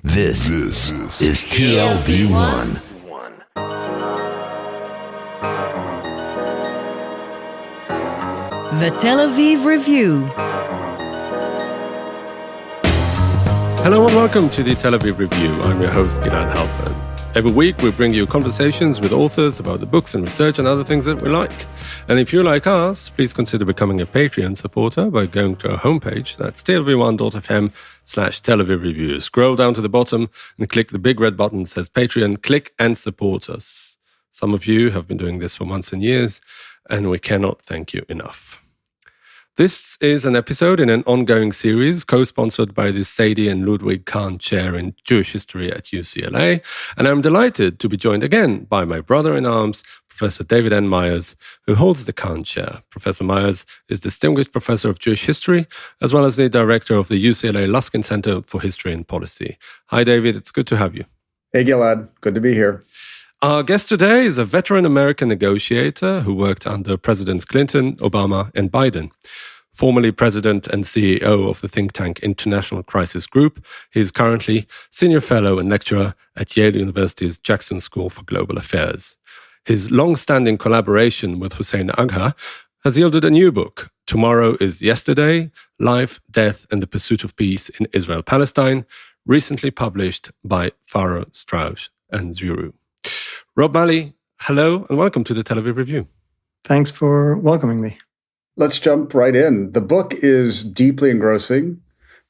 This is TLV1. The Tel Aviv Review. Hello and welcome to the Tel Aviv Review. I'm your host, Gilad Halpern. Every week we bring you conversations with authors about the books and research and other things that we like. And if you like us, please consider becoming a Patreon supporter by going to our homepage. That's tlv1.fm/Tel Aviv Review. Scroll down to the bottom and click the big red button that says Patreon. Click and support us. Some of you have been doing this for months and years, and we cannot thank you enough. This is an episode in an ongoing series co-sponsored by the Sadie and Ludwig Kahn Chair in Jewish History at UCLA, and I'm delighted to be joined again by my brother-in-arms, Professor David N. Myers, who holds the Kahn Chair. Professor Myers is Distinguished Professor of Jewish History, as well as the Director of the UCLA Luskin Center for History and Policy. Hi, David. It's good to have you. Hey, Gilad. Good to be here. Our guest today is a veteran American negotiator who worked under Presidents Clinton, Obama, and Biden. Formerly president and CEO of the think tank International Crisis Group, he is currently senior fellow and lecturer at Yale University's Jackson School for Global Affairs. His long-standing collaboration with Hussein Agha has yielded a new book, Tomorrow is Yesterday, Life, Death, and the Pursuit of Peace in Israel-Palestine, recently published by Farrar, Straus and Zuru. Rob Malley, hello and welcome to the Tel Aviv Review. Thanks for welcoming me. Let's jump right in. The book is deeply engrossing,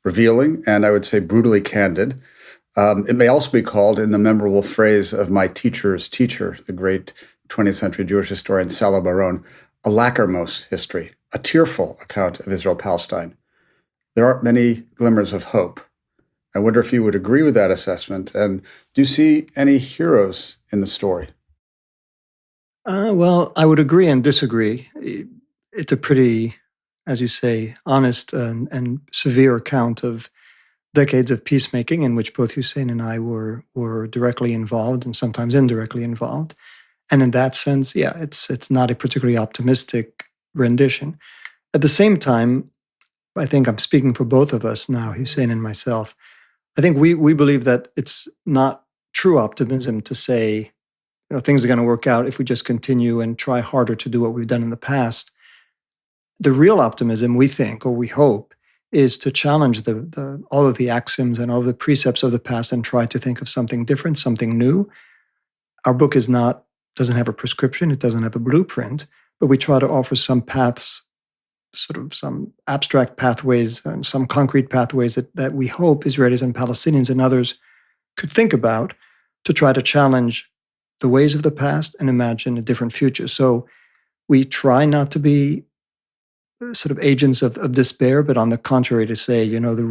revealing, and I would say brutally candid. It may also be called, in the memorable phrase of my teacher's teacher, the great 20th century Jewish historian Salah Baron, a lachrymose history, a tearful account of Israel-Palestine. There aren't many glimmers of hope. I wonder if you would agree with that assessment, and do you see any heroes in the story? Well, I would agree and disagree. It's a pretty, as you say, honest and severe account of decades of peacemaking in which both Hussein and I were directly involved and sometimes indirectly involved. And in that sense, yeah, it's not a particularly optimistic rendition. At the same time, I think I'm speaking for both of us now, Hussein and myself. I think we believe that it's not true optimism to say, things are going to work out if we just continue and try harder to do what we've done in the past. The real optimism, we think, or we hope, is to challenge all of the axioms and all of the precepts of the past and try to think of something different, something new. Our book doesn't have a prescription, it doesn't have a blueprint, but we try to offer some paths, sort of some abstract pathways and some concrete pathways that we hope Israelis and Palestinians and others could think about to try to challenge the ways of the past and imagine a different future. So we try not to be sort of agents of despair, but on the contrary to say, the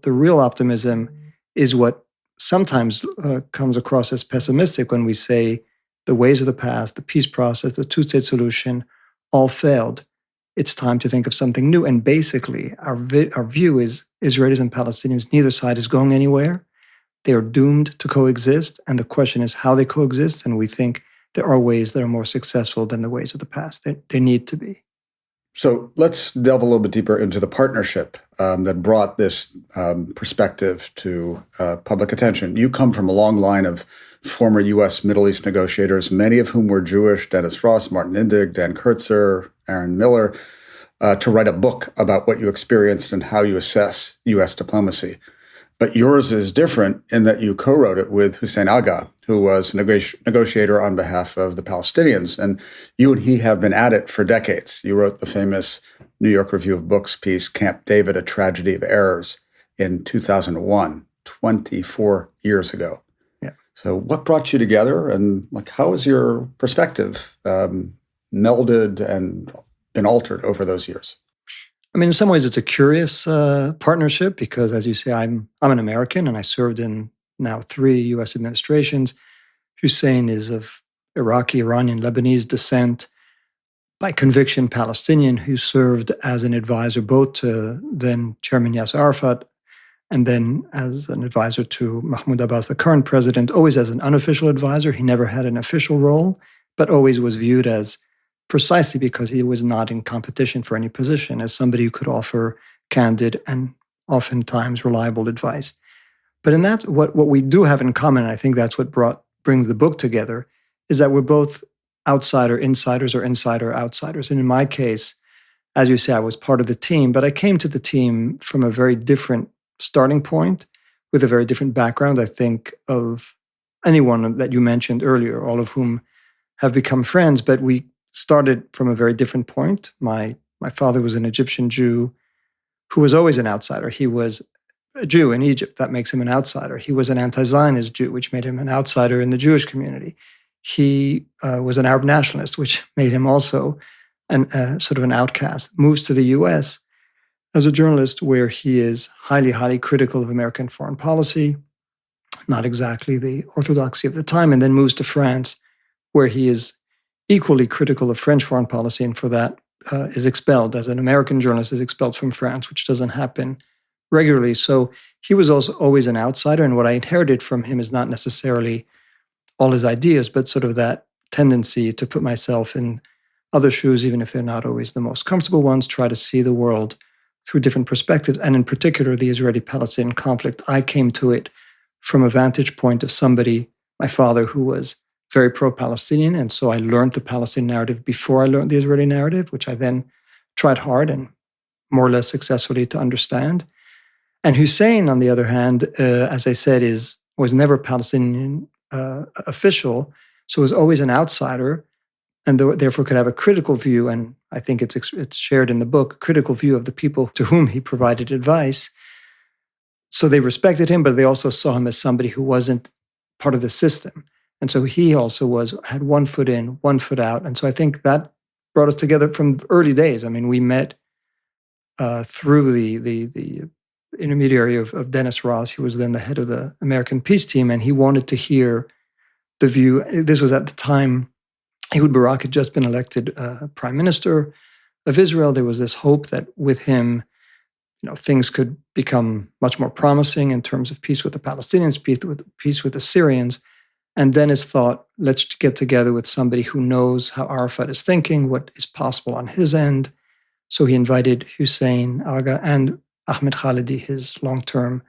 real optimism is what sometimes comes across as pessimistic when we say the ways of the past, the peace process, the two-state solution, all failed. It's time to think of something new. And basically, our view is Israelis and Palestinians, neither side is going anywhere. They are doomed to coexist. And the question is how they coexist. And we think there are ways that are more successful than the ways of the past. They need to be. So let's delve a little bit deeper into the partnership that brought this perspective to public attention. You come from a long line of former U.S. Middle East negotiators, many of whom were Jewish, Dennis Ross, Martin Indig, Dan Kurtzer, Aaron Miller, to write a book about what you experienced and how you assess U.S. diplomacy. But yours is different in that you co-wrote it with Hussein Agha, who was a negotiator on behalf of the Palestinians. And you and he have been at it for decades. You wrote the famous New York Review of Books piece, Camp David, A Tragedy of Errors, in 2001, 24 years ago. Yeah. So what brought you together, and how has your perspective melded and been altered over those years? I mean, in some ways, it's a curious partnership because, as you say, I'm an American and I served in now 3 U.S. administrations. Hussein is of Iraqi, Iranian, Lebanese descent, by conviction Palestinian, who served as an advisor both to then Chairman Yasser Arafat and then as an advisor to Mahmoud Abbas, the current president, always as an unofficial advisor. He never had an official role, but always was viewed as, precisely because he was not in competition for any position, as somebody who could offer candid and oftentimes reliable advice. But in that, what we do have in common, and I think that's what brings the book together, is that we're both outsider insiders or insider outsiders. And in my case, as you say, I was part of the team, but I came to the team from a very different starting point with a very different background, I think, of anyone that you mentioned earlier, all of whom have become friends, but we started from a very different point. My father was an Egyptian Jew who was always an outsider. He was a Jew in Egypt. That makes him an outsider. He was an anti-Zionist Jew, which made him an outsider in the Jewish community. He was an Arab nationalist, which made him also sort of an outcast. Moves to the U.S. as a journalist where he is highly, highly critical of American foreign policy, not exactly the orthodoxy of the time, and then moves to France where he is equally critical of French foreign policy, and for that is expelled as an American journalist, is expelled from France, which doesn't happen regularly. So he was also always an outsider, and what I inherited from him is not necessarily all his ideas, but sort of that tendency to put myself in other shoes, even if they're not always the most comfortable ones, try to see the world through different perspectives. And in particular, the Israeli-Palestinian conflict, I came to it from a vantage point of somebody, my father, who was very pro-Palestinian. And so I learned the Palestinian narrative before I learned the Israeli narrative, which I then tried hard and more or less successfully to understand. And Hussein, on the other hand, as I said, was never a Palestinian official, so was always an outsider, and therefore could have a critical view, and I think it's shared in the book, a critical view of the people to whom he provided advice. So they respected him, but they also saw him as somebody who wasn't part of the system. And so he also had one foot in, one foot out. And so I think that brought us together from early days. I mean, we met through the intermediary of Dennis Ross. He was then the head of the American peace team, and he wanted to hear the view. This was at the time Ehud Barak had just been elected prime minister of Israel. There was this hope that with him, things could become much more promising in terms of peace with the Palestinians, peace with the Syrians. And Dennis thought, let's get together with somebody who knows how Arafat is thinking, what is possible on his end. So he invited Hussein Aga and Ahmed Khalidi, his longtime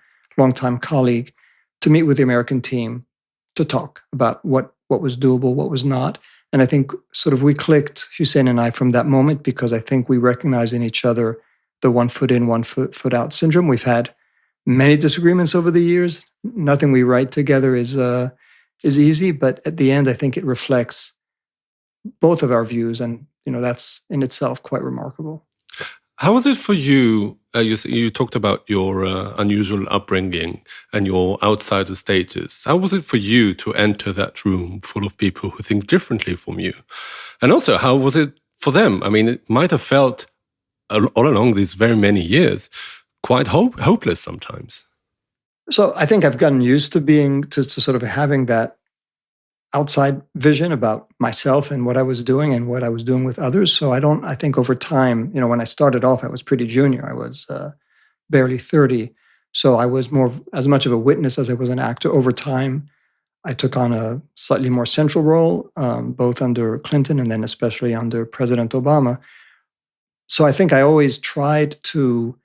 colleague, to meet with the American team to talk about what was doable, what was not. And I think sort of we clicked, Hussein and I, from that moment, because I think we recognized in each other the one foot in, one foot out syndrome. We've had many disagreements over the years. Nothing we write together is easy, but at the end, I think it reflects both of our views, and that's in itself quite remarkable. How was it for you? You talked about your unusual upbringing and your outsider status. How was it for you to enter that room full of people who think differently from you? And also, how was it for them? I mean, it might have felt all along these very many years quite hopeless sometimes. So I think I've gotten used to sort of having that outside vision about myself and what I was doing and what I was doing with others. So I think over time, when I started off, I was pretty junior. I was barely 30. So I was as much of a witness as I was an actor. Over time, I took on a slightly more central role, both under Clinton and then especially under President Obama. So I think I always tried to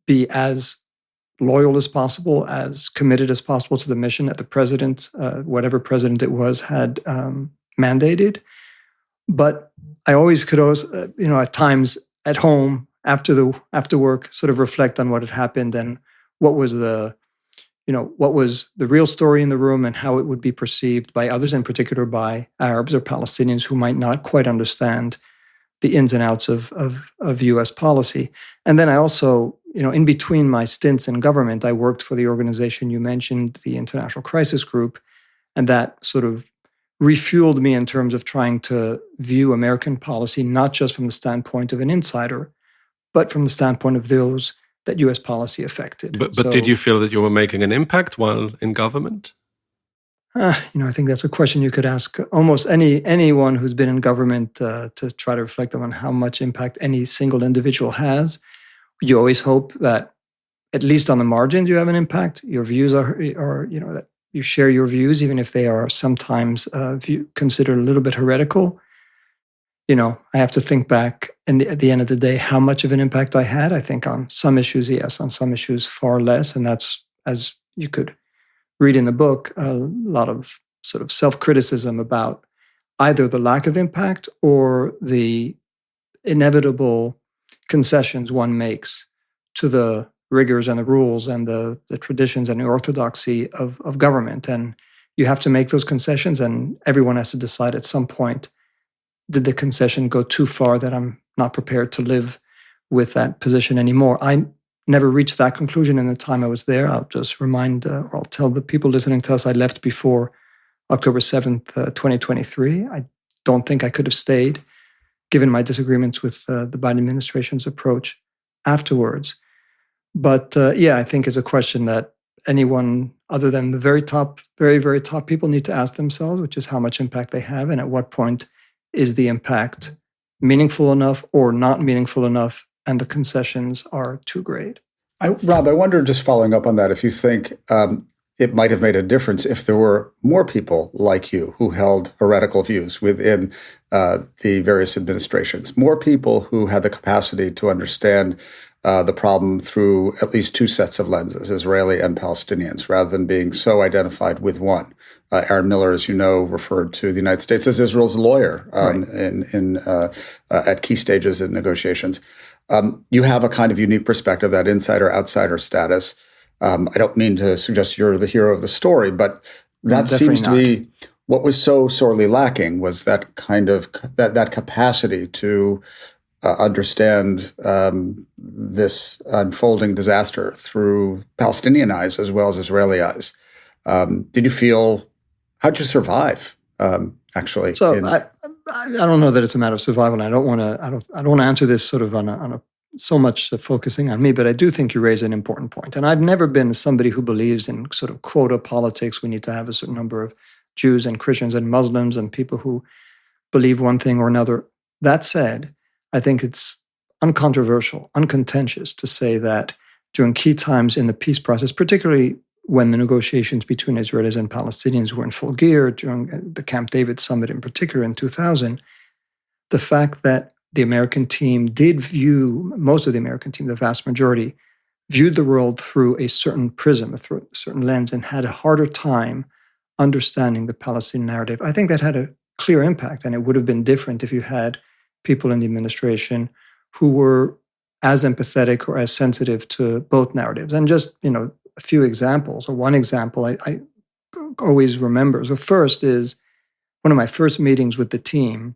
be as loyal as possible, as committed as possible to the mission that the president, whatever president it was, had mandated. But I always could at times at home after work, sort of reflect on what had happened and what was the real story in the room and how it would be perceived by others, in particular by Arabs or Palestinians who might not quite understand the ins and outs of U.S. policy. And then I also, in between my stints in government, I worked for the organization you mentioned, the International Crisis Group, and that sort of refueled me in terms of trying to view American policy not just from the standpoint of an insider, but from the standpoint of those that U.S. policy affected. But did you feel that you were making an impact while in government? I think that's a question you could ask almost anyone who's been in government to try to reflect on how much impact any single individual has. You always hope that, at least on the margins, you have an impact. Your views are that you share your views, even if they are sometimes considered a little bit heretical. I have to think back, and at the end of the day, how much of an impact I had. I think on some issues, yes. On some issues, far less. And that's, as you could read in the book a lot of sort of self-criticism about either the lack of impact or the inevitable concessions one makes to the rigors and the rules and the traditions and the orthodoxy of government. And you have to make those concessions, and everyone has to decide at some point, did the concession go too far that I'm not prepared to live with that position anymore? I never reached that conclusion in the time I was there. I'll just remind, or I'll tell the people listening to us, I left before October 7th, 2023. I don't think I could have stayed, given my disagreements with the Biden administration's approach afterwards. But I think it's a question that anyone other than the very top, very, very top people need to ask themselves, which is how much impact they have, and at what point is the impact meaningful enough or not meaningful enough, and the concessions are too great. Rob, I wonder, just following up on that, if you think it might have made a difference if there were more people like you who held heretical views within the various administrations, more people who had the capacity to understand the problem through at least two sets of lenses, Israeli and Palestinians, rather than being so identified with one. Aaron Miller, as you know, referred to the United States as Israel's lawyer at key stages in negotiations. You have a kind of unique perspective, that insider-outsider status. I don't mean to suggest you're the hero of the story, but that seems to be what was so sorely lacking, was that kind of that capacity to understand this unfolding disaster through Palestinian eyes as well as Israeli eyes. Did you feel? How'd you survive? Actually, so I don't know that it's a matter of survival. And I don't want to answer this sort of on a so much focusing on me, but I do think you raise an important point. And I've never been somebody who believes in sort of quota politics. We need to have a certain number of Jews and Christians and Muslims and people who believe one thing or another. That said, I think it's uncontroversial, uncontentious to say that during key times in the peace process, particularly when the negotiations between Israelis and Palestinians were in full gear, during the Camp David summit in particular in 2000, the fact that the American team did view, most of the American team, the vast majority, viewed the world through a certain prism, through a certain lens, and had a harder time understanding the Palestinian narrative. I think that had a clear impact, and it would have been different if you had people in the administration who were as empathetic or as sensitive to both narratives. And just, a few examples, or one example I always remember. So first is one of my first meetings with the team.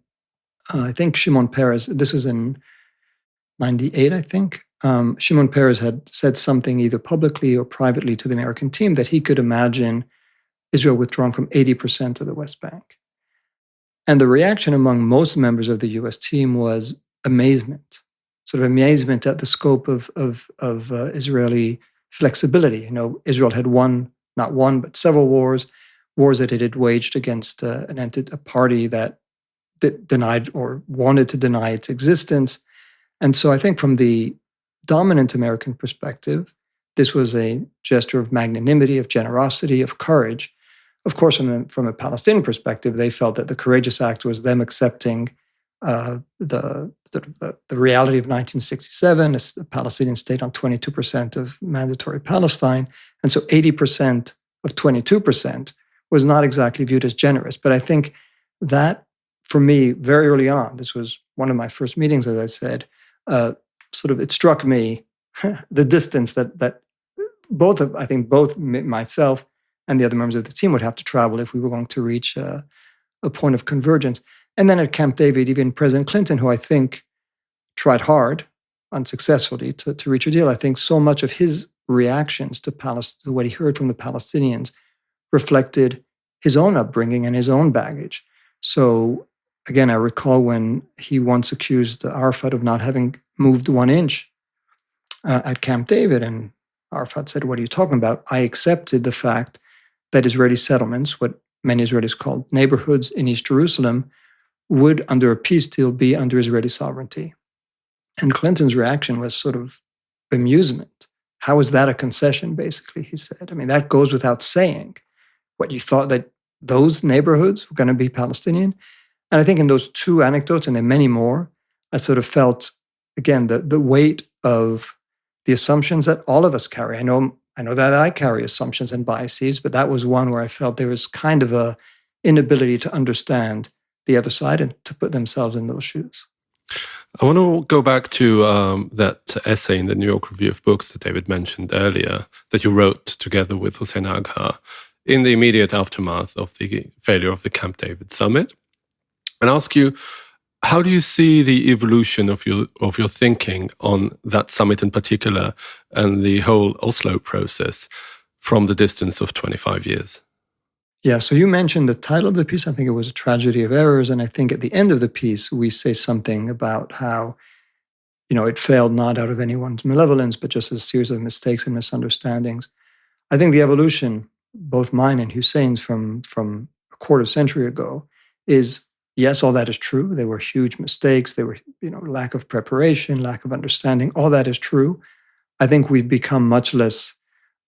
I think Shimon Peres, this is in 98, I think. Shimon Peres had said something either publicly or privately to the American team that he could imagine Israel withdrawing from 80% of the West Bank. And the reaction among most members of the U.S. team was amazement, sort of amazement at the scope of Israeli flexibility. Israel had won, not one, but several wars that it had waged against a party that denied or wanted to deny its existence. And so I think from the dominant American perspective, this was a gesture of magnanimity, of generosity, of courage. Of course, from a Palestinian perspective, they felt that the courageous act was them accepting the reality of 1967, a Palestinian state on 22% of mandatory Palestine. And so 80% of 22% was not exactly viewed as generous. But I think that, for me, very early on, this was one of my first meetings, as I said, it struck me the distance that both myself and the other members of the team would have to travel if we were going to reach a point of convergence. And then at Camp David, even President Clinton, who I think tried hard, unsuccessfully, to reach a deal, I think so much of his reactions to what he heard from the Palestinians reflected his own upbringing and his own baggage. So again, I recall when he once accused Arafat of not having moved 1 inch at Camp David, and Arafat said, "What are you talking about? I accepted the fact that Israeli settlements, what many Israelis called neighborhoods in East Jerusalem, would, under a peace deal, be under Israeli sovereignty." And Clinton's reaction was sort of amusement. How is that a concession, basically, he said. I mean, that goes without saying. What, you thought that those neighborhoods were going to be Palestinian? And I think in those two anecdotes, and there are many more, I sort of felt, again, the weight of the assumptions that all of us carry. I know I know that I carry assumptions and biases, but that was one where I felt there was kind of a inability to understand the other side and to put themselves in those shoes. I want to go back to that essay in the New York Review of Books that David mentioned earlier, that you wrote together with Hussein Agha in the immediate aftermath of the failure of the Camp David summit, and ask you, how do you see the evolution of your thinking on that summit in particular and the whole Oslo process from the distance of 25 years? Yeah, so you mentioned the title of the piece. I think it was A Tragedy of Errors. And I think at the end of the piece, we say something about how, it failed not out of anyone's malevolence, but just as a series of mistakes and misunderstandings. I think the evolution, both mine and Hussein's from a quarter century ago, is, yes, all that is true. There were huge mistakes. There were, lack of preparation, lack of understanding. All that is true. I think we've become much less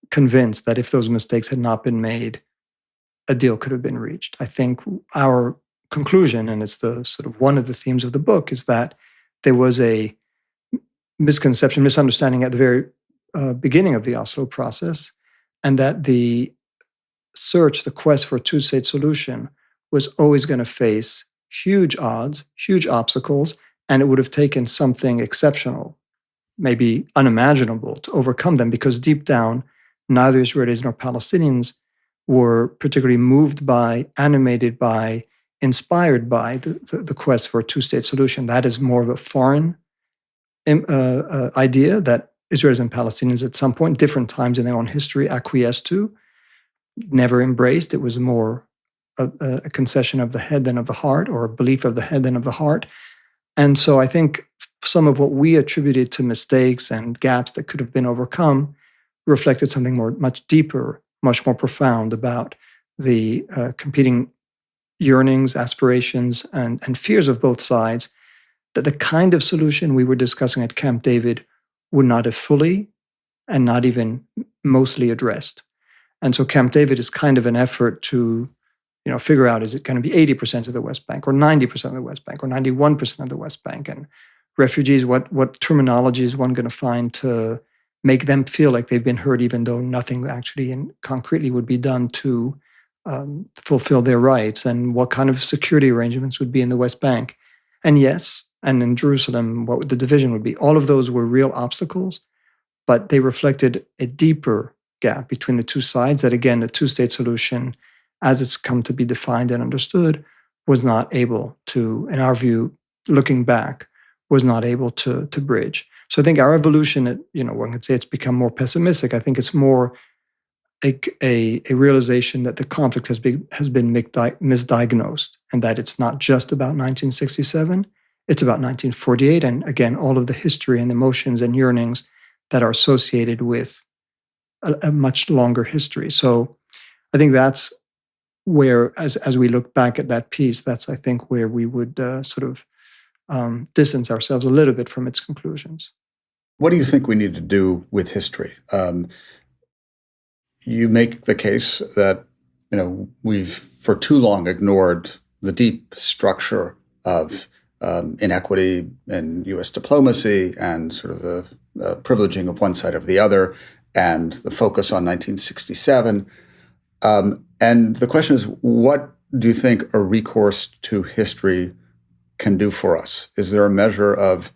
convinced that if those mistakes had not been made, a deal could have been reached. I think our conclusion, and it's the sort of one of the themes of the book, is that there was a misunderstanding at the very beginning of the Oslo process, and that the quest for a two-state solution was always going to face huge odds, huge obstacles, and it would have taken something exceptional, maybe unimaginable, to overcome them, because deep down, neither Israelis nor Palestinians were particularly moved by, animated by, inspired by the quest for a two-state solution. That is more of a foreign idea that Israelis and Palestinians at some point, different times in their own history, acquiesced to, never embraced. It was more a concession of the head than of the heart, or a belief of the head than of the heart. And so I think some of what we attributed to mistakes and gaps that could have been overcome reflected something much deeper, much more profound about the competing yearnings, aspirations, and fears of both sides, that the kind of solution we were discussing at Camp David would not have fully and not even mostly addressed. And so Camp David is kind of an effort to figure out, is it going to be 80% of the West Bank, or 90% of the West Bank, or 91% of the West Bank? And refugees, what terminology is one going to find to make them feel like they've been heard, even though nothing actually and concretely would be done to fulfill their rights? And what kind of security arrangements would be in the West Bank? And yes, and in Jerusalem, what the division would be. All of those were real obstacles, but they reflected a deeper gap between the two sides that, again, the two-state solution, as it's come to be defined and understood, was not able to, in our view, looking back, was not able to bridge. So I think our evolution, one could say it's become more pessimistic. I think it's more a realization that the conflict has been misdiagnosed, and that it's not just about 1967, it's about 1948, and again, all of the history and emotions and yearnings that are associated with a much longer history. So I think that's where, as we look back at that piece, that's, I think, where we would sort of distance ourselves a little bit from its conclusions. What do you think we need to do with history? You make the case that we've for too long ignored the deep structure of inequity in U.S. diplomacy and sort of the privileging of one side of the other, and the focus on 1967. And the question is, what do you think a recourse to history can do for us? Is there a measure of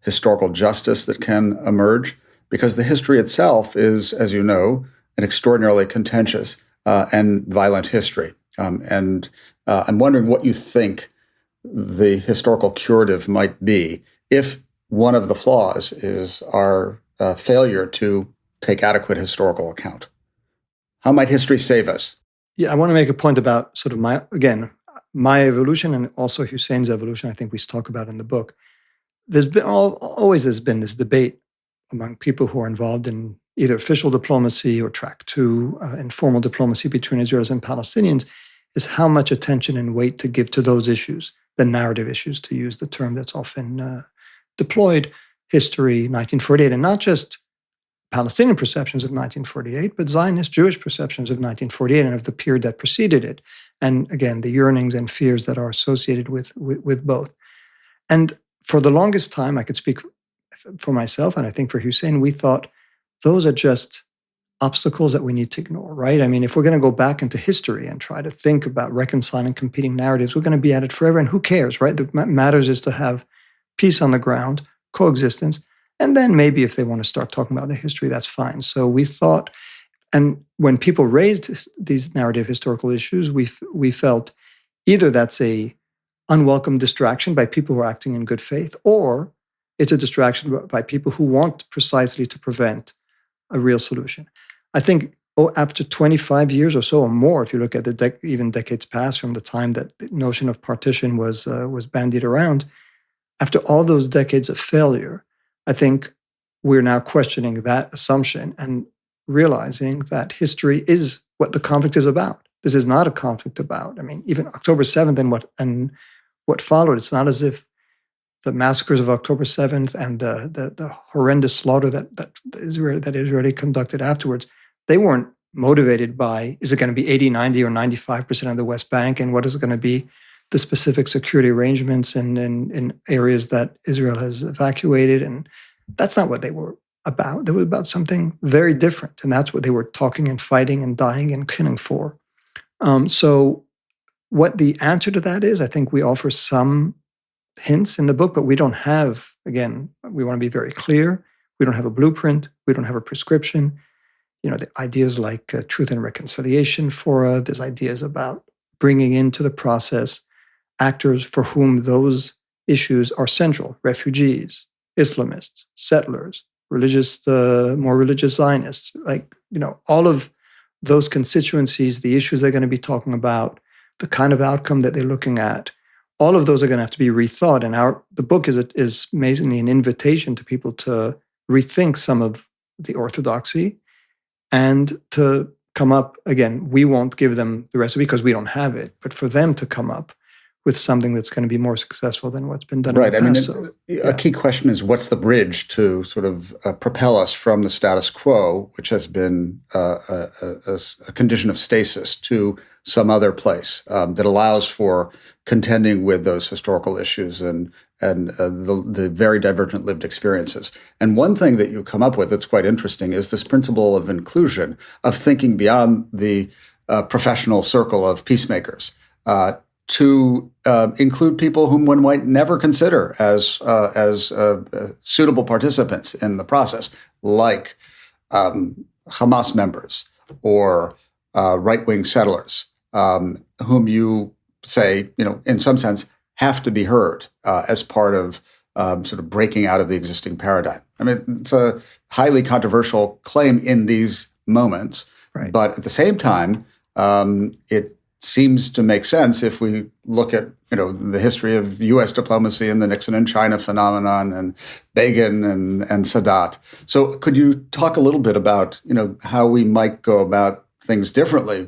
historical justice that can emerge? Because the history itself is, as you know, an extraordinarily contentious and violent history. And I'm wondering what you think the historical curative might be if one of the flaws is our failure to take adequate historical account. How might history save us? Yeah, I want to make a point about sort of my evolution and also Hussein's evolution. I think we talk about in the book. There's been always been this debate among people who are involved in either official diplomacy or track 2, informal diplomacy between Israelis and Palestinians, is how much attention and weight to give to those issues, the narrative issues, to use the term that's often deployed, history, 1948, and not just Palestinian perceptions of 1948, but Zionist Jewish perceptions of 1948 and of the period that preceded it. And again, the yearnings and fears that are associated with both. And for the longest time, I could speak for myself, and I think for Hussein, we thought those are just obstacles that we need to ignore, right? I mean, if we're going to go back into history and try to think about reconciling competing narratives, we're going to be at it forever. And who cares, right? What matters is to have peace on the ground, coexistence. And then maybe if they want to start talking about the history, that's fine. So we thought, and when people raised these narrative historical issues, we felt either that's a unwelcome distraction by people who are acting in good faith, or it's a distraction by people who want precisely to prevent a real solution. I think after 25 years or so or more, if you look at the even decades past from the time that the notion of partition was bandied around, after all those decades of failure, I think we're now questioning that assumption and realizing that history is what the conflict is about. This is not a conflict about, I mean, even October 7th and what followed. It's not as if the massacres of October 7th and the horrendous slaughter that Israel conducted afterwards, they weren't motivated by, is it going to be 80, 90, or 95% of the West Bank, and what is going to be the specific security arrangements in areas that Israel has evacuated? And that's not what they were about. They were about something very different, and that's what they were talking and fighting and dying and killing for. So what the answer to that is, I think we offer some hints in the book, but we don't have, again, we want to be very clear, we don't have a blueprint, we don't have a prescription. You know, the ideas like truth and reconciliation fora, there's ideas about bringing into the process actors for whom those issues are central: refugees, Islamists, settlers, more religious Zionists, like, you know, all of those constituencies, the issues they're going to be talking about, the kind of outcome that they're looking at, all of those are going to have to be rethought. And the book is amazingly an invitation to people to rethink some of the orthodoxy and to come up, again, we won't give them the recipe because we don't have it, but for them to come up with something that's going to be more successful than what's been done right. in the past. A key question is, what's the bridge to sort of propel us from the status quo, which has been a condition of stasis, to some other place that allows for contending with those historical issues and the very divergent lived experiences. And one thing that you come up with that's quite interesting is this principle of inclusion, of thinking beyond the professional circle of peacemakers, to include people whom one might never consider as suitable participants in the process, like Hamas members or right-wing settlers, whom you say, you know, in some sense, have to be heard as part of sort of breaking out of the existing paradigm. I mean, it's a highly controversial claim in these moments, right. But at the same time, it seems to make sense if we look at, you know, the history of U.S. diplomacy and the Nixon and China phenomenon and Begin and Sadat. So could you talk a little bit about, you know, how we might go about things differently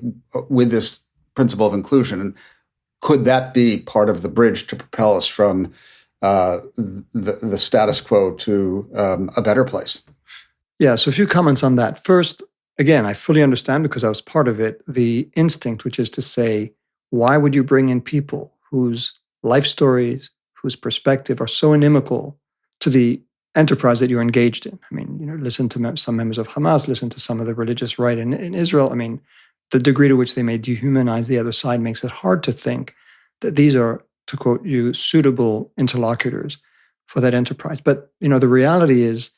with this principle of inclusion? And could that be part of the bridge to propel us from the status quo to a better place? Yeah, so a few comments on that. First, again, I fully understand, because I was part of it, the instinct, which is to say, why would you bring in people whose life stories, whose perspective are so inimical to the enterprise that you're engaged in? I mean, you know, listen to some members of Hamas, listen to some of the religious right in Israel. I mean, the degree to which they may dehumanize the other side makes it hard to think that these are, to quote you, suitable interlocutors for that enterprise. But, you know, the reality is,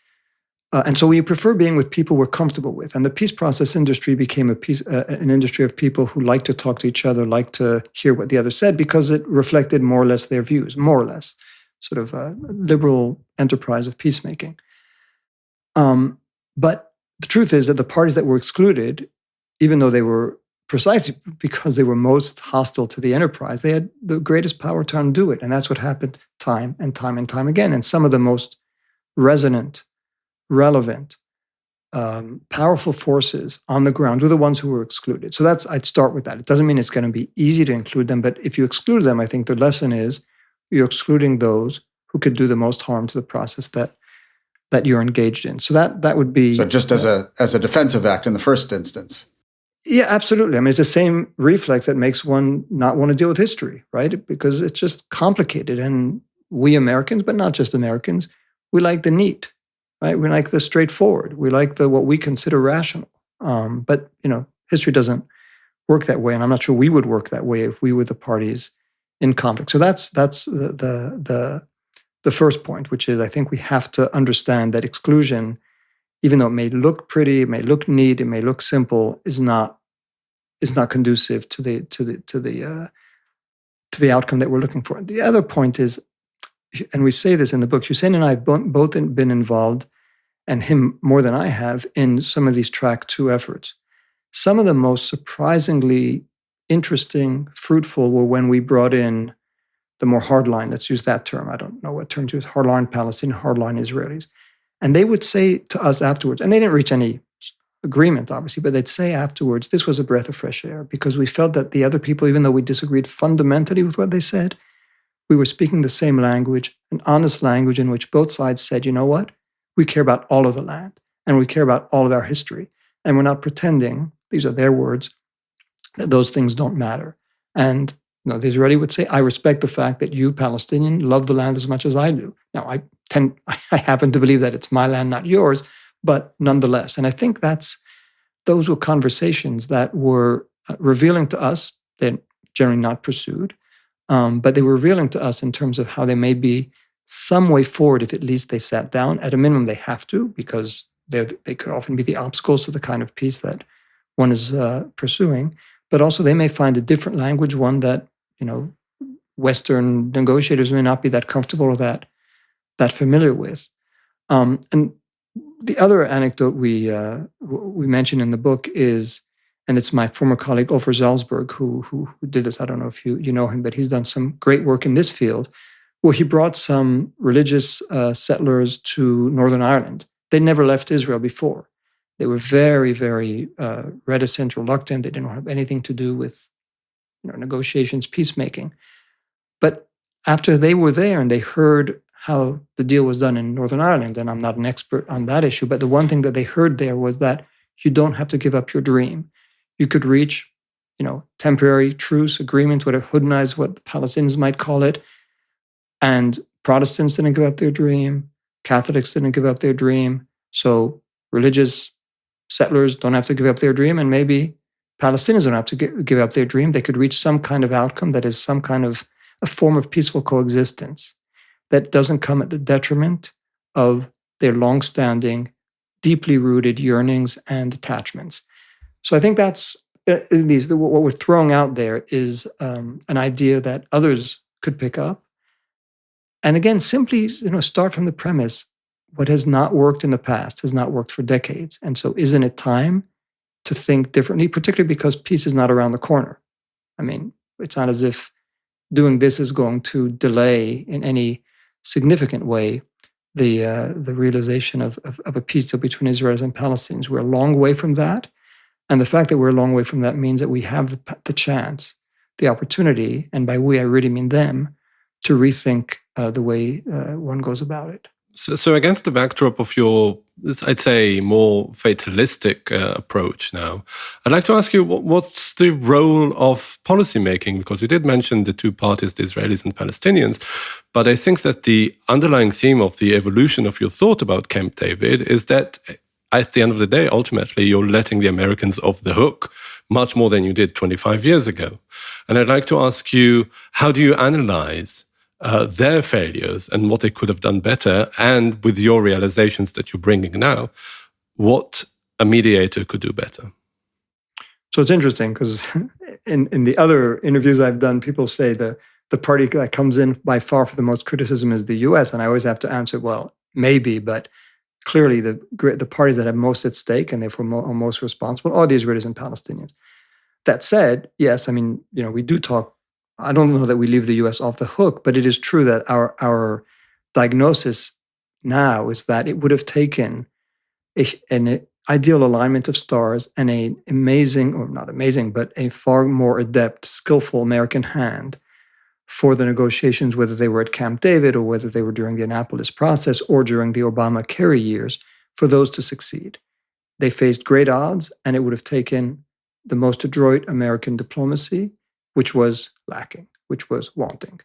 and so we prefer being with people we're comfortable with. And the peace process industry became an industry of people who like to talk to each other, like to hear what the other said, because it reflected more or less their views, more or less, sort of a liberal enterprise of peacemaking. But the truth is that the parties that were excluded, even though they were precisely because they were most hostile to the enterprise, they had the greatest power to undo it. And that's what happened time and time and time again. And some of the most resonant, relevant, powerful forces on the ground were the ones who were excluded. So I'd start with that. It doesn't mean it's going to be easy to include them, but if you exclude them, I think the lesson is you're excluding those who could do the most harm to the process that you're engaged in. So that would be... So just as a defensive act in the first instance. Yeah, absolutely. I mean, it's the same reflex that makes one not want to deal with history, right? Because it's just complicated. And we Americans, but not just Americans, we like the neat, right? We like the straightforward. We like what we consider rational. But history doesn't work that way, and I'm not sure we would work that way if we were the parties in conflict. So that's the first point, which is I think we have to understand that exclusion, even though it may look pretty, it may look neat, it may look simple, is not conducive to the outcome that we're looking for. The other point is, and we say this in the book, Hussein and I have both been involved, and him more than I have, in some of these track 2 efforts. Some of the most surprisingly interesting, fruitful were when we brought in the more hardline, let's use that term, I don't know what term to use, hardline Palestinian, hardline Israelis. And they would say to us afterwards, and they didn't reach any agreement, obviously, but they'd say afterwards, this was a breath of fresh air, because we felt that the other people, even though we disagreed fundamentally with what they said, we were speaking the same language, an honest language in which both sides said, you know what, we care about all of the land, and we care about all of our history, and we're not pretending, these are their words, that those things don't matter. And the Israeli would say, I respect the fact that you, Palestinian, love the land as much as I do. Now, I happen to believe that it's my land, not yours, but nonetheless. And I think those were conversations that were revealing to us. They're generally not pursued, but they were revealing to us in terms of how there may be some way forward if at least they sat down. At a minimum, they have to, because they could often be the obstacles to the kind of peace that one is pursuing. But also they may find a different language, one that Western negotiators may not be that comfortable or that familiar with. And the other anecdote we mention in the book is, and it's my former colleague Ofer Salzberg who did this. I don't know if you know him, but he's done some great work in this field, where he brought some religious settlers to Northern Ireland. They never left Israel before. They were very, very reticent, reluctant. They didn't have anything to do with negotiations, peacemaking. But after they were there and they heard how the deal was done in Northern Ireland, and I'm not an expert on that issue, but the one thing that they heard there was that you don't have to give up your dream. You could reach, temporary truce agreements, whatever, Hudna, what the Palestinians might call it, and Protestants didn't give up their dream, Catholics didn't give up their dream, so religious settlers don't have to give up their dream, and maybe Palestinians don't have to give up their dream. They could reach some kind of outcome that is some kind of a form of peaceful coexistence that doesn't come at the detriment of their longstanding, deeply rooted yearnings and attachments. So I think that's, at least what we're throwing out there is an idea that others could pick up. And again, simply start from the premise, what has not worked in the past has not worked for decades. And so isn't it time to think differently, particularly because peace is not around the corner? I mean, it's not as if doing this is going to delay in any significant way the realization of a peace deal between Israelis and Palestinians. We're a long way from that. And the fact that we're a long way from that means that we have the chance, the opportunity, and by we, I really mean them, to rethink the way one goes about it. So against the backdrop of your, I'd say, more fatalistic approach now, I'd like to ask you, what's the role of policymaking? Because you did mention the two parties, the Israelis and Palestinians, but I think that the underlying theme of the evolution of your thought about Camp David is that at the end of the day, ultimately, you're letting the Americans off the hook much more than you did 25 years ago. And I'd like to ask you, how do you analyze their failures and what they could have done better, and with your realizations that you're bringing now, what a mediator could do better? So it's interesting because in the other interviews I've done, people say the party that comes in by far for the most criticism is the U.S., and I always have to answer, well, maybe, but clearly the parties that have most at stake and therefore are most responsible are the Israelis and Palestinians. That said, yes, I mean, we do talk. I don't know that we leave the U.S. off the hook, but it is true that our diagnosis now is that it would have taken an ideal alignment of stars and an amazing, or not amazing, but a far more adept, skillful American hand for the negotiations, whether they were at Camp David or whether they were during the Annapolis process or during the Obama-Kerry years, for those to succeed. They faced great odds, and it would have taken the most adroit American diplomacy, which was lacking, which was wanting.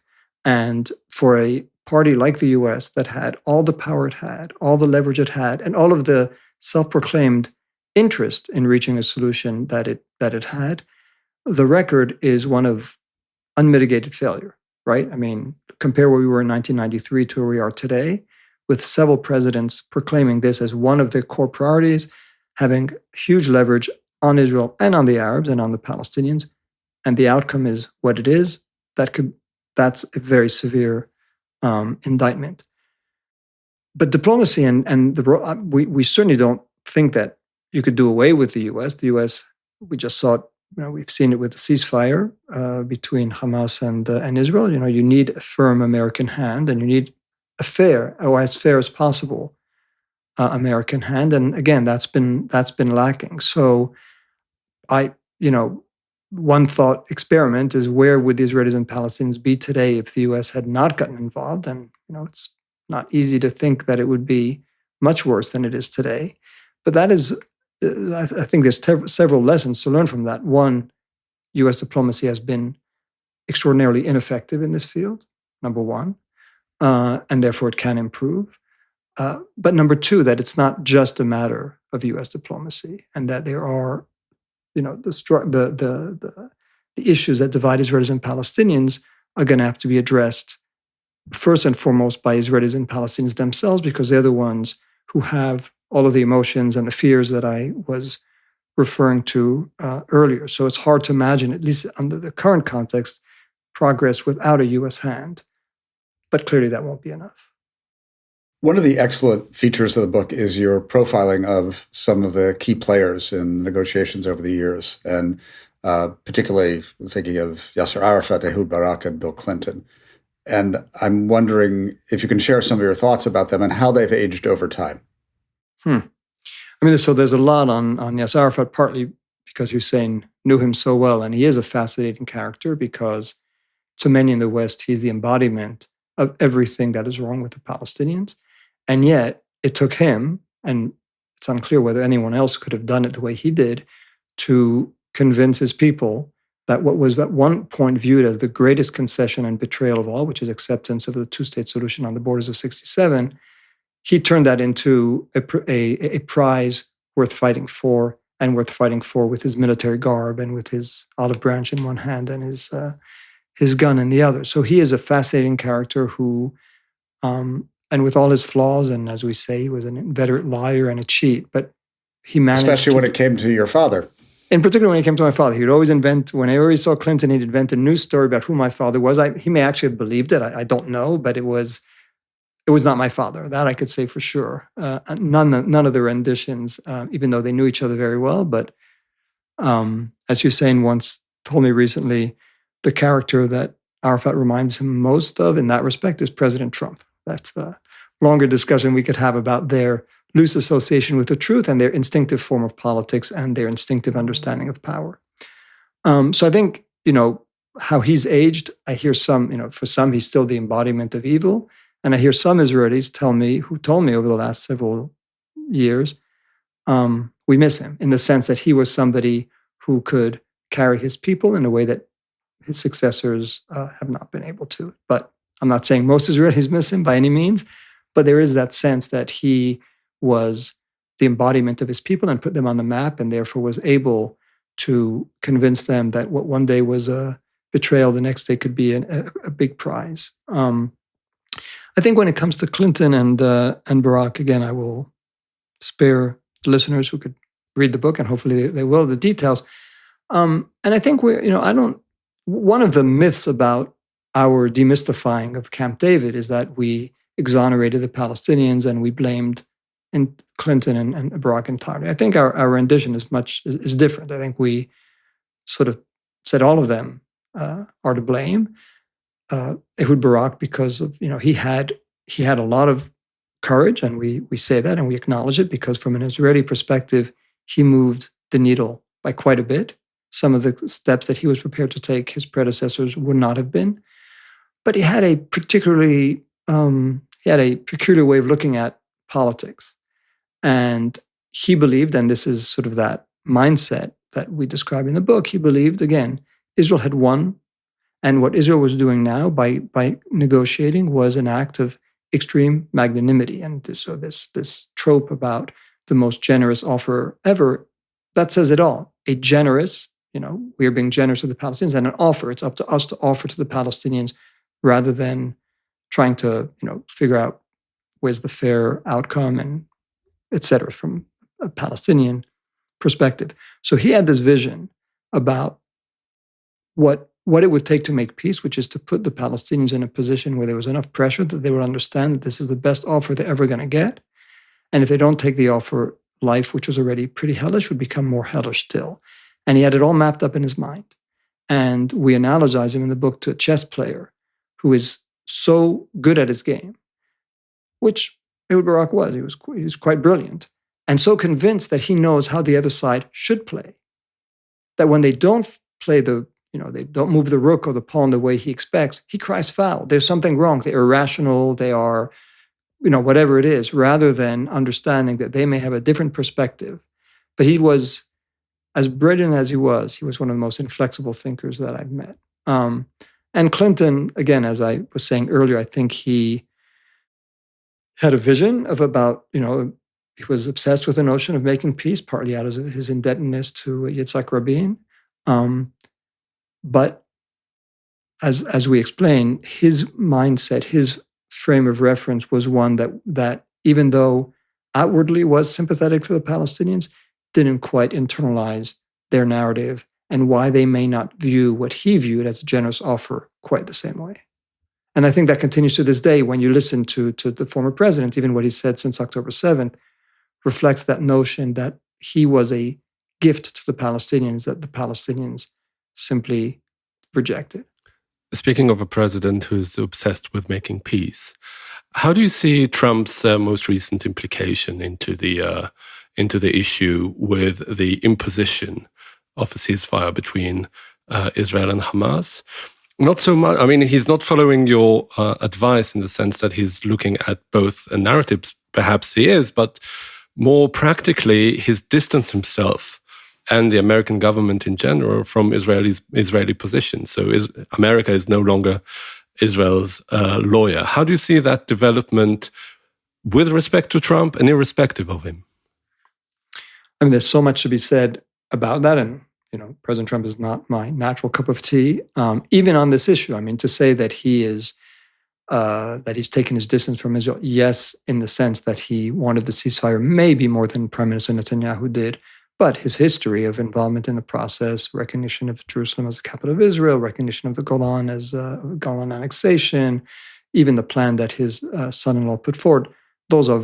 And for a party like the US that had all the power it had, all the leverage it had, and all of the self-proclaimed interest in reaching a solution that it had, the record is one of unmitigated failure, right? I mean, compare where we were in 1993 to where we are today, with several presidents proclaiming this as one of their core priorities, having huge leverage on Israel and on the Arabs and on the Palestinians, and the outcome is what it is. That's a very severe indictment. But diplomacy we certainly don't think that you could do away with the U.S. The U.S. we just saw it. We've seen it with the ceasefire between Hamas and Israel. You need a firm American hand, and you need a fair, or as fair as possible, American hand. And again, that's been lacking. So, one thought experiment is, where would the Israelis and Palestinians be today if the U.S. had not gotten involved? And it's not easy to think that it would be much worse than it is today. But that is, I think there's several lessons to learn from that. One, U.S. diplomacy has been extraordinarily ineffective in this field, number one, and therefore it can improve. But number two, that it's not just a matter of U.S. diplomacy, and that there are, the issues that divide Israelis and Palestinians are going to have to be addressed first and foremost by Israelis and Palestinians themselves, because they're the ones who have all of the emotions and the fears that I was referring to earlier. So it's hard to imagine, at least under the current context, progress without a U.S. hand. But clearly that won't be enough. One of the excellent features of the book is your profiling of some of the key players in negotiations over the years, and particularly thinking of Yasser Arafat, Ehud Barak, and Bill Clinton. And I'm wondering if you can share some of your thoughts about them and how they've aged over time. So there's a lot on Yasser Arafat, partly because Hussein knew him so well, and he is a fascinating character because to many in the West, he's the embodiment of everything that is wrong with the Palestinians. And yet it took him, and it's unclear whether anyone else could have done it the way he did, to convince his people that what was at one point viewed as the greatest concession and betrayal of all, which is acceptance of the two-state solution on the borders of 1967, he turned that into a prize worth fighting for, and worth fighting for with his military garb and with his olive branch in one hand and his gun in the other. So he is a fascinating character who, and with all his flaws, and as we say, he was an inveterate liar and a cheat, but he managed Especially when it came to your father. In particular, when it came to my father, he would always invent, whenever he saw Clinton, he'd invent a new story about who my father was. He may actually have believed it. I don't know, but it was not my father. That I could say for sure. None of the renditions, even though they knew each other very well. But as Hussein once told me recently, the character that Arafat reminds him most of in that respect is President Trump. That's a longer discussion we could have about their loose association with the truth and their instinctive form of politics and their instinctive understanding of power. So I think, how he's aged, I hear some, for some, he's still the embodiment of evil. And I hear some Israelis who told me over the last several years, we miss him in the sense that he was somebody who could carry his people in a way that his successors have not been able to. But I'm not saying most Israelis miss him by any means, but there is that sense that he was the embodiment of his people and put them on the map, and therefore was able to convince them that what one day was a betrayal, the next day could be a big prize. I think when it comes to Clinton and Barack, again, I will spare the listeners who could read the book, and hopefully they will, the details. And I think one of the myths about our demystifying of Camp David is that we exonerated the Palestinians and we blamed Clinton and Barack entirely. I think our rendition is different. I think we sort of said all of them are to blame. Ehud Barak, because of he had a lot of courage, and we say that and we acknowledge it, because from an Israeli perspective, he moved the needle by quite a bit. Some of the steps that he was prepared to take, his predecessors would not have been. But he had a peculiar way of looking at politics. And he believed, and this is sort of that mindset that we describe in the book, he believed, again, Israel had won. And what Israel was doing now by negotiating was an act of extreme magnanimity. And so this trope about the most generous offer ever that says it all. A generous, we are being generous to the Palestinians, and an offer. It's up to us to offer to the Palestinians rather than trying to, figure out where's the fair outcome and et cetera from a Palestinian perspective. So he had this vision about what it would take to make peace, which is to put the Palestinians in a position where there was enough pressure that they would understand that this is the best offer they're ever going to get. And if they don't take the offer, life, which was already pretty hellish, would become more hellish still. And he had it all mapped up in his mind. And we analogize him in the book to a chess player who is so good at his game, which Ehud Barak was. He was quite brilliant, and so convinced that he knows how the other side should play, that when they don't play they don't move the rook or the pawn the way he expects, he cries foul. There's something wrong. They're irrational. They are, whatever it is, rather than understanding that they may have a different perspective. But he was, as brilliant as he was one of the most inflexible thinkers that I've met. And Clinton, again, as I was saying earlier, I think he had a vision of he was obsessed with the notion of making peace, partly out of his indebtedness to Yitzhak Rabin. But as we explained, his mindset, his frame of reference was one that even though outwardly was sympathetic to the Palestinians, didn't quite internalize their narrative and why they may not view what he viewed as a generous offer quite the same way. And I think that continues to this day. When you listen to the former president, even what he said since October 7th, reflects that notion that he was a gift to the Palestinians that the Palestinians simply rejected. Speaking of a president who's obsessed with making peace, how do you see Trump's most recent implication into the issue with the imposition of a ceasefire between Israel and Hamas? Not so much. I mean, he's not following your advice in the sense that he's looking at both narratives. Perhaps he is, but more practically, he's distanced himself and the American government in general from Israeli position. So America is no longer Israel's lawyer. How do you see that development with respect to Trump and irrespective of him? I mean, there's so much to be said about that. And, President Trump is not my natural cup of tea, even on this issue. I mean, to say that he's taken his distance from Israel, yes, in the sense that he wanted the ceasefire maybe more than Prime Minister Netanyahu did, but his history of involvement in the process, recognition of Jerusalem as the capital of Israel, recognition of the Golan as Golan annexation, even the plan that his son-in-law put forward, those are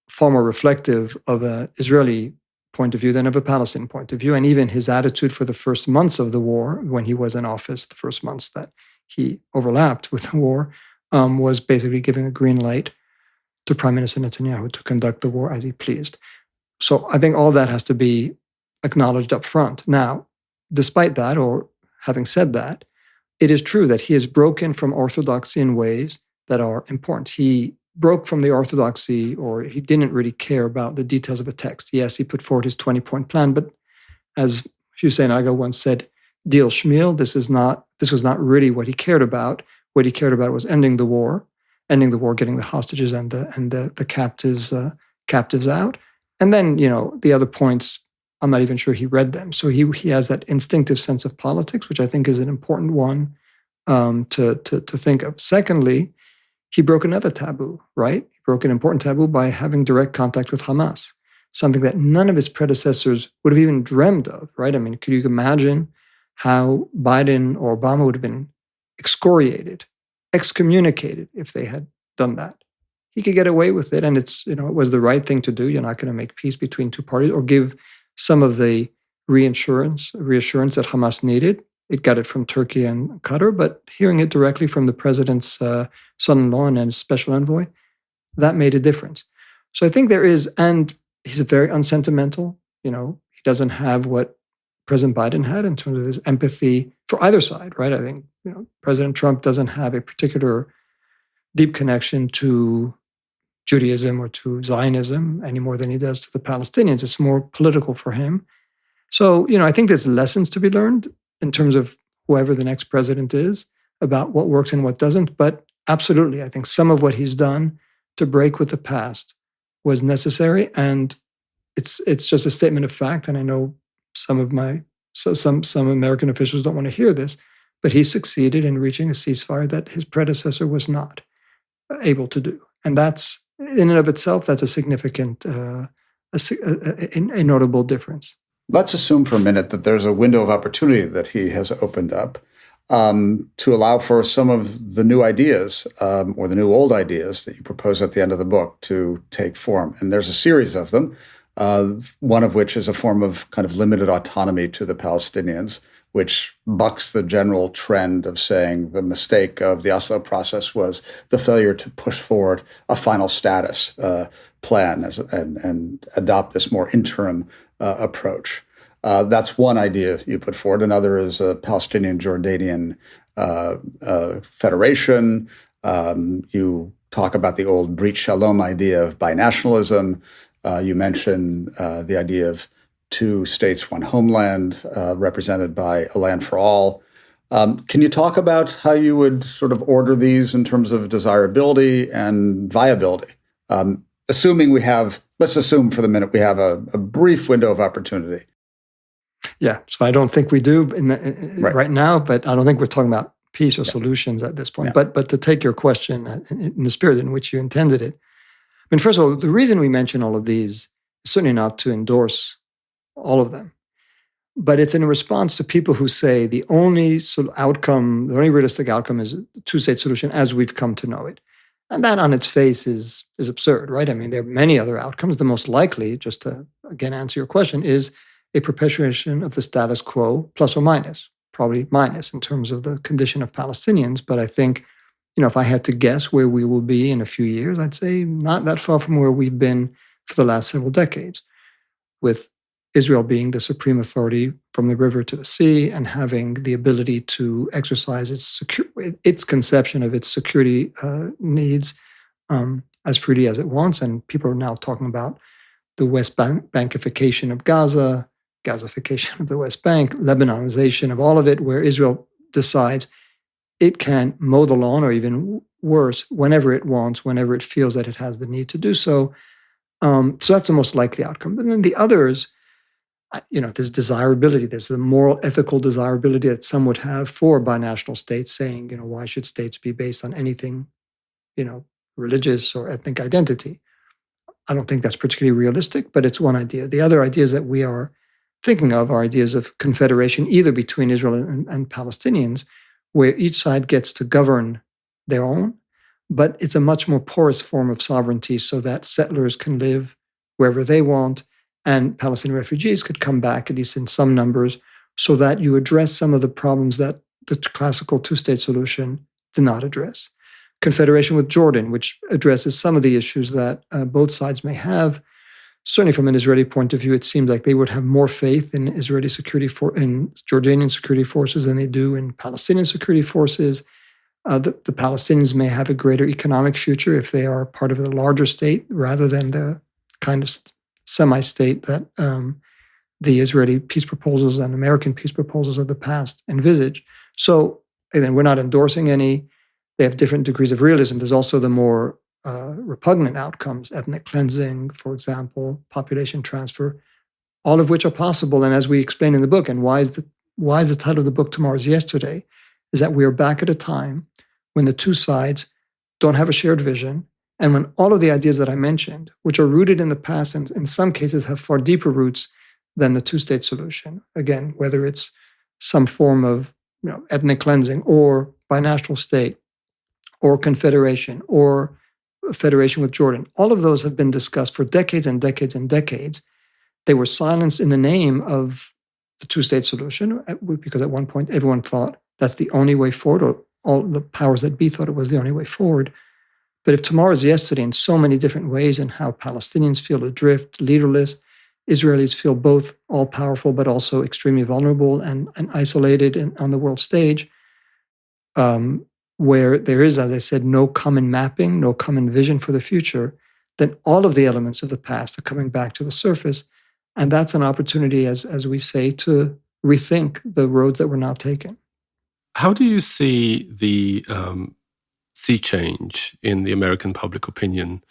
far more reflective of an Israeli point of view than of a Palestinian point of view. And even his attitude for the first months of the war, when he was in office, the first months that he overlapped with the war, was basically giving a green light to Prime Minister Netanyahu to conduct the war as he pleased. So I think all that has to be acknowledged up front. Now, despite that, or having said that, it is true that he has broken from orthodoxy in ways that are important. He broke from the orthodoxy, or he didn't really care about the details of a text. Yes, he put forward his 20-point plan, but as Hussein Aga once said, deal schmiel, this was not really what he cared about. What he cared about was ending the war, getting the hostages and the captives out. And then, the other points, I'm not even sure he read them. So he has that instinctive sense of politics, which I think is an important one to think of. Secondly, he broke another taboo, right? He broke an important taboo by having direct contact with Hamas, something that none of his predecessors would have even dreamed of, right? I mean, could you imagine how Biden or Obama would have been excommunicated if they had done that? He could get away with it, and it was the right thing to do. You're not going to make peace between two parties or give some of the reassurance that Hamas needed. It got it from Turkey and Qatar, but hearing it directly from the president's son-in-law and his special envoy, that made a difference. So I think there is, and he's very unsentimental. He doesn't have what President Biden had in terms of his empathy for either side, right? I think President Trump doesn't have a particular deep connection to Judaism or to Zionism any more than he does to the Palestinians. It's more political for him. So, I think there's lessons to be learned in terms of whoever the next president is about what works and what doesn't. But absolutely, I think some of what he's done to break with the past was necessary. And it's just a statement of fact. And I know some American officials don't want to hear this, but he succeeded in reaching a ceasefire that his predecessor was not able to do. And that's, in and of itself, that's a significant, a notable difference. Let's assume for a minute that there's a window of opportunity that he has opened up to allow for some of the new ideas or the new old ideas that you propose at the end of the book to take form. And there's a series of them, one of which is a form of kind of limited autonomy to the Palestinians, which bucks the general trend of saying the mistake of the Oslo process was the failure to push forward a final status plan and adopt this more interim approach. That's one idea you put forward. Another is a Palestinian-Jordanian federation. You talk about the old Brit Shalom idea of binationalism. You mention the idea of two states, one homeland, represented by a land for all. Can you talk about how you would sort of order these in terms of desirability and viability? Let's assume for the minute we have a brief window of opportunity. Yeah, so I don't think we do right now, but I don't think we're talking about peace or solutions at this point. Yeah. But to take your question in the spirit in which you intended it, I mean, first of all, the reason we mention all of these is certainly not to endorse all of them, but it's in response to people who say the only realistic outcome is a two-state solution as we've come to know it. And that on its face is absurd, right? I mean, there are many other outcomes. The most likely, just to, again, answer your question, is a perpetuation of the status quo, plus or minus, probably minus in terms of the condition of Palestinians. But I think, if I had to guess where we will be in a few years, I'd say not that far from where we've been for the last several decades, with Israel being the supreme authority from the river to the sea and having the ability to exercise its conception of its security needs as freely as it wants. And people are now talking about the West Bankification of Gaza, Gazification of the West Bank, Lebanonization of all of it, where Israel decides it can mow the lawn, or even worse, whenever it wants, whenever it feels that it has the need to do so. So that's the most likely outcome. But then the others, there's desirability. There's the moral, ethical desirability that some would have for binational states, saying, why should states be based on anything, religious or ethnic identity? I don't think that's particularly realistic, but it's one idea. The other ideas that we are thinking of are ideas of confederation, either between Israel and Palestinians, where each side gets to govern their own, but it's a much more porous form of sovereignty so that settlers can live wherever they want, and Palestinian refugees could come back, at least in some numbers, so that you address some of the problems that the classical two-state solution did not address. Confederation with Jordan, which addresses some of the issues that both sides may have. Certainly from an Israeli point of view, it seems like they would have more faith in Israeli in Jordanian security forces than they do in Palestinian security forces. The Palestinians may have a greater economic future if they are part of the larger state rather than the kind of semi-state that the Israeli peace proposals and American peace proposals of the past envisage. So, again, we're not endorsing any. They have different degrees of realism. There's also the more repugnant outcomes, ethnic cleansing, for example, population transfer, all of which are possible. And as we explain in the book, and why is the title of the book Tomorrow's Yesterday, is that we are back at a time when the two sides don't have a shared vision, and when all of the ideas that I mentioned, which are rooted in the past and in some cases have far deeper roots than the two-state solution, again, whether it's some form of ethnic cleansing or binational state or confederation or federation with Jordan, all of those have been discussed for decades and decades and decades. They were silenced in the name of the two-state solution because at one point everyone thought that's the only way forward, or all the powers that be thought it was the only way forward. But if tomorrow is yesterday in so many different ways, and how Palestinians feel adrift, leaderless, Israelis feel both all-powerful but also extremely vulnerable and isolated on the world stage, where there is, as I said, no common mapping, no common vision for the future, then all of the elements of the past are coming back to the surface. And that's an opportunity, as we say, to rethink the roads that were not taken. How do you see the sea change in the American public opinion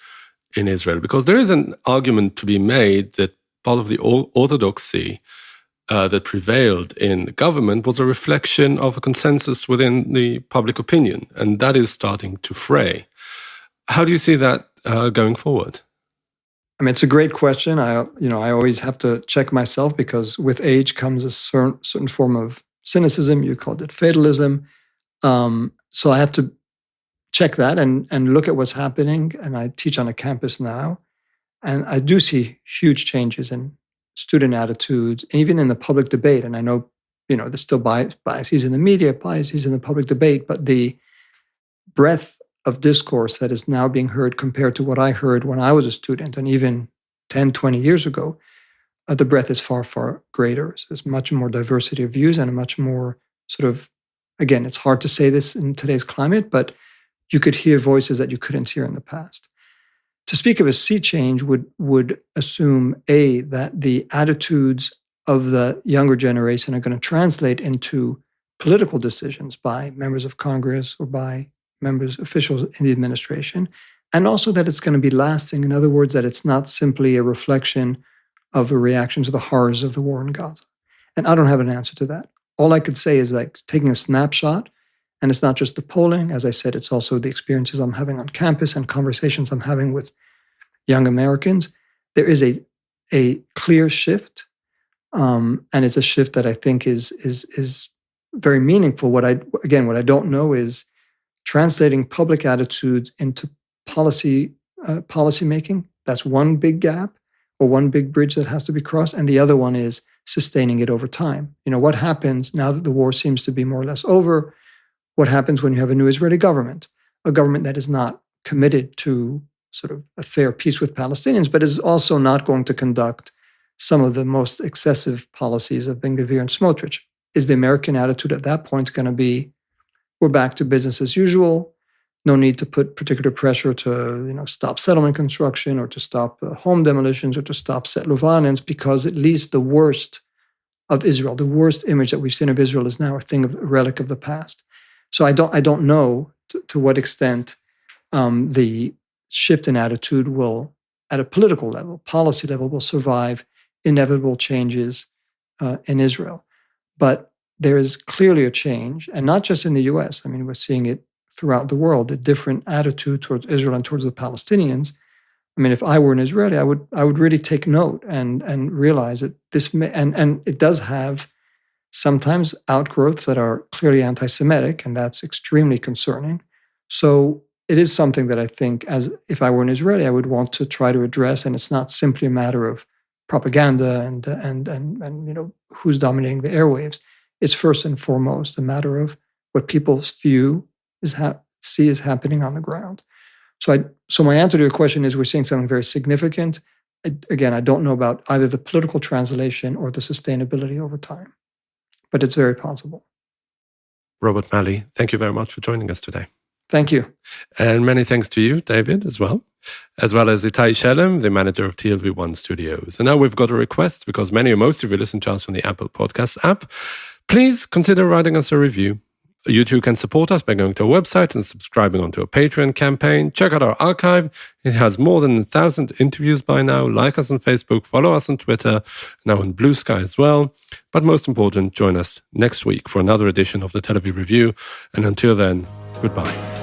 in Israel? Because there is an argument to be made that part of the orthodoxy that prevailed in the government was a reflection of a consensus within the public opinion, and that is starting to fray. How do you see that going forward? I mean, it's a great question. I always have to check myself because with age comes a certain form of cynicism. You called it fatalism. So I have to check that and look at what's happening. And I teach on a campus now, and I do see huge changes in student attitudes, even in the public debate. And I know, there's still biases in the media, biases in the public debate, but the breadth of discourse that is now being heard compared to what I heard when I was a student and even 10, 20 years ago, the breadth is far, far greater. So there's much more diversity of views and a much more sort of, again, it's hard to say this in today's climate, but you could hear voices that you couldn't hear in the past. To speak of a sea change would assume, A, that the attitudes of the younger generation are going to translate into political decisions by members of Congress or by officials in the administration, and also that it's going to be lasting. In other words, that it's not simply a reflection of a reaction to the horrors of the war in Gaza. And I don't have an answer to that. All I could say is like taking a snapshot, and it's not just the polling. As I said, it's also the experiences I'm having on campus and conversations I'm having with young Americans. There is a clear shift, and it's a shift that I think is very meaningful. What I don't know is translating public attitudes into policy making. That's one big gap or one big bridge that has to be crossed. And the other one is sustaining it over time. What happens now that the war seems to be more or less over? What happens when you have a new Israeli government, a government that is not committed to sort of a fair peace with Palestinians, but is also not going to conduct some of the most excessive policies of Ben-Gvir and Smotrich? Is the American attitude at that point going to be, we're back to business as usual, no need to put particular pressure to stop settlement construction or to stop home demolitions or to stop settler violence, because at least the worst of Israel, the worst image that we've seen of Israel is now a relic of the past. So I don't know to what extent the shift in attitude will, at a political level, policy level, will survive inevitable changes in Israel. But there is clearly a change, and not just in the US. I mean, we're seeing it throughout the world, a different attitude towards Israel and towards the Palestinians. I mean, if I were an Israeli, I would really take note and realize that this and it does have sometimes outgrowths that are clearly anti-Semitic, and that's extremely concerning. So it is something that I think, as if I were an Israeli, I would want to try to address, and it's not simply a matter of propaganda and who's dominating the airwaves. It's first and foremost a matter of what people's view see is happening on the ground. So my answer to your question is we're seeing something very significant. Again, I don't know about either the political translation or the sustainability over time, but it's very possible. Robert Malley, thank you very much for joining us today. Thank you. And many thanks to you, David, as well as Itai Shelem, the manager of TLV1 Studios. And now we've got a request, because most of you listen to us on the Apple Podcasts app. Please consider writing us a review. You too can support us by going to our website and subscribing onto our Patreon campaign. Check out our archive. It has more than 1,000 interviews by now. Like us on Facebook, follow us on Twitter, now on Blue Sky as well. But most important, join us next week for another edition of the Tel Aviv Review. And until then, goodbye.